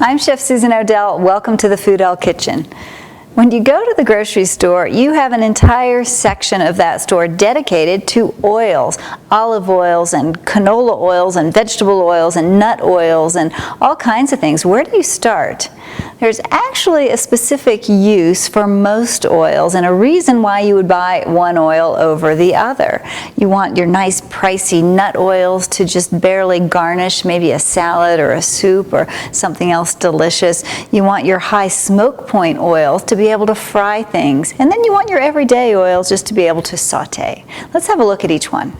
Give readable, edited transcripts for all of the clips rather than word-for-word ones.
I'm Chef Susan Odell. Welcome to the Foodell Kitchen. When you go to the grocery store, you have an entire section of that store dedicated to oils, olive oils and canola oils and vegetable oils and nut oils and all kinds of things. Where do you start? There's actually a specific use for most oils and a reason why you would buy one oil over the other. You want your nice pricey nut oils to just barely garnish maybe a salad or a soup or something else delicious. You want your high smoke point oils to be able to fry things. And then you want your everyday oils just to be able to saute. Let's have a look at each one.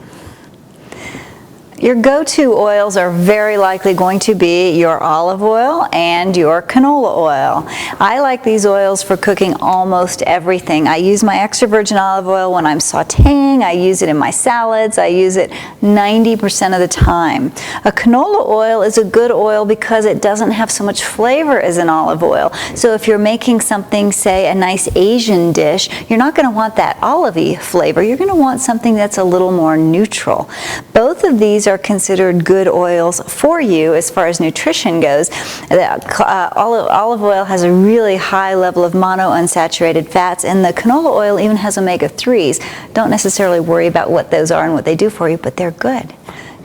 Your go-to oils are very likely going to be your olive oil and your canola oil. I like these oils for cooking almost everything. I use my extra virgin olive oil when I'm sauteing. I use it in my salads. I use it 90% of the time. A canola oil is a good oil because it doesn't have so much flavor as an olive oil. So if you're making something, say a nice Asian dish, you're not going to want that olivey flavor. You're going to want something that's a little more neutral. Both of these are considered good oils for you as far as nutrition goes. Olive oil has a really high level of monounsaturated fats, and the canola oil even has omega-3s. Don't necessarily worry about what those are and what they do for you, but they're good.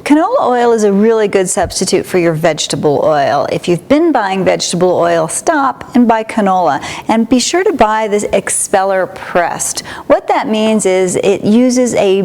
Canola oil is a really good substitute for your vegetable oil. If you've been buying vegetable oil, stop and buy canola. And be sure to buy this expeller pressed. What that means is it uses a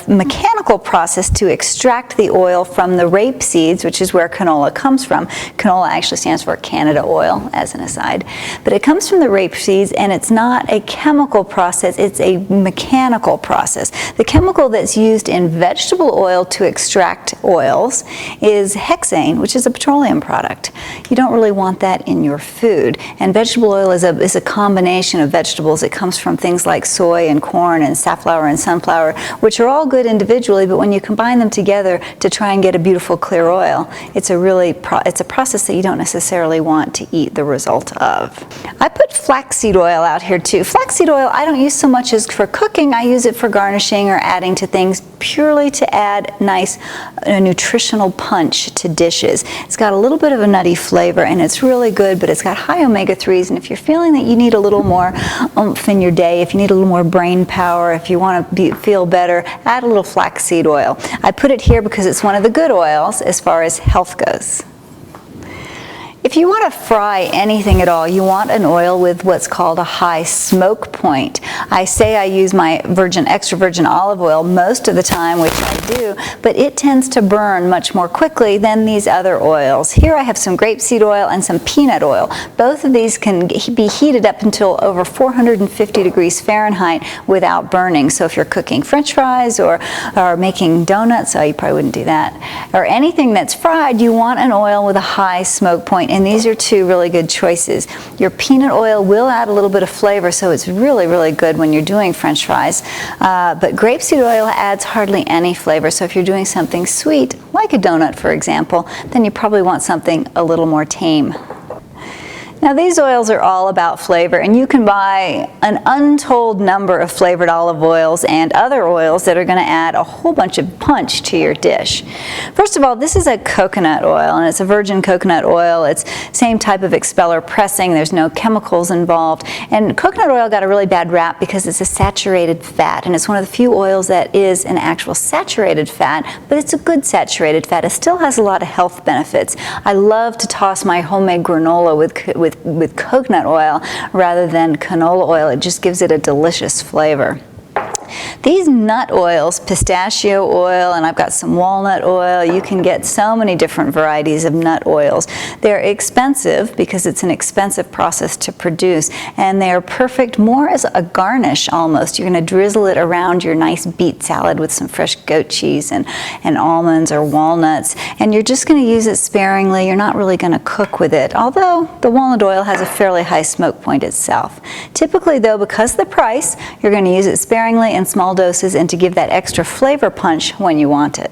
mechanical process to extract the oil from the rape seeds, which is where canola comes from. Canola actually stands for Canada oil, as an aside. But it comes from the rape seeds, and it's not a chemical process, it's a mechanical process. The chemical that's used in vegetable oil to extract oils is hexane, which is a petroleum product. You don't really want that in your food. And vegetable oil is a combination of vegetables. It comes from things like soy and corn and safflower and sunflower, which are all good individually, but when you combine them together to try and get a beautiful clear oil, it's a process that you don't necessarily want to eat the result of. I put flaxseed oil out here too. Flaxseed oil I don't use so much as for cooking. I use it for garnishing or adding to things purely to add nice nutritional punch to dishes. It's got a little bit of a nutty flavor and it's really good, but it's got high omega-3s, and if you're feeling that you need a little more oomph in your day, if you need a little more brain power, if you want to feel better, add a little flaxseed oil. I put it here because it's one of the good oils as far as health goes. If you want to fry anything at all, you want an oil with what's called a high smoke point. I say I use my extra virgin olive oil most of the time, which I do, but it tends to burn much more quickly than these other oils. Here I have some grapeseed oil and some peanut oil. Both of these can be heated up until over 450 degrees Fahrenheit without burning. So if you're cooking French fries or making donuts, you probably wouldn't do that, or anything that's fried, you want an oil with a high smoke point. And these are two really good choices. Your peanut oil will add a little bit of flavor, so it's really, really good when you're doing French fries. But grapeseed oil adds hardly any flavor, so if you're doing something sweet, like a donut for example, then you probably want something a little more tame. Now these oils are all about flavor, and you can buy an untold number of flavored olive oils and other oils that are going to add a whole bunch of punch to your dish. First of all, this is a coconut oil, and it's a virgin coconut oil. It's same type of expeller pressing. There's no chemicals involved. And coconut oil got a really bad rap because it's a saturated fat, and it's one of the few oils that is an actual saturated fat, but it's a good saturated fat. It still has a lot of health benefits. I love to toss my homemade granola with coconut oil rather than canola oil. It just gives it a delicious flavor. These nut oils, pistachio oil, and I've got some walnut oil. You can get so many different varieties of nut oils. They're expensive because it's an expensive process to produce, and they're perfect more as a garnish almost. You're going to drizzle it around your nice beet salad with some fresh goat cheese and almonds or walnuts, and you're just going to use it sparingly. You're not really going to cook with it, although the walnut oil has a fairly high smoke point itself. Typically though, because of the price, you're going to use it sparingly in small doses and to give that extra flavor punch when you want it.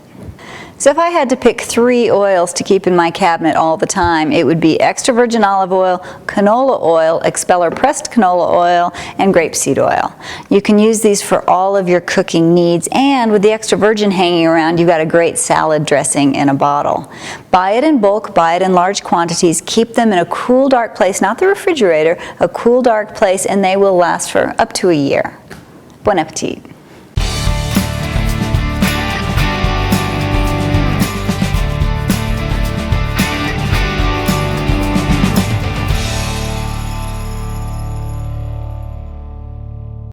So if I had to pick 3 oils to keep in my cabinet all the time, it would be extra virgin olive oil, canola oil, expeller pressed canola oil, and grapeseed oil. You can use these for all of your cooking needs, and with the extra virgin hanging around, you've got a great salad dressing in a bottle. Buy it in bulk, buy it in large quantities, keep them in a cool, dark place, not the refrigerator, a cool, dark place, and they will last for up to a year. Bon appetit.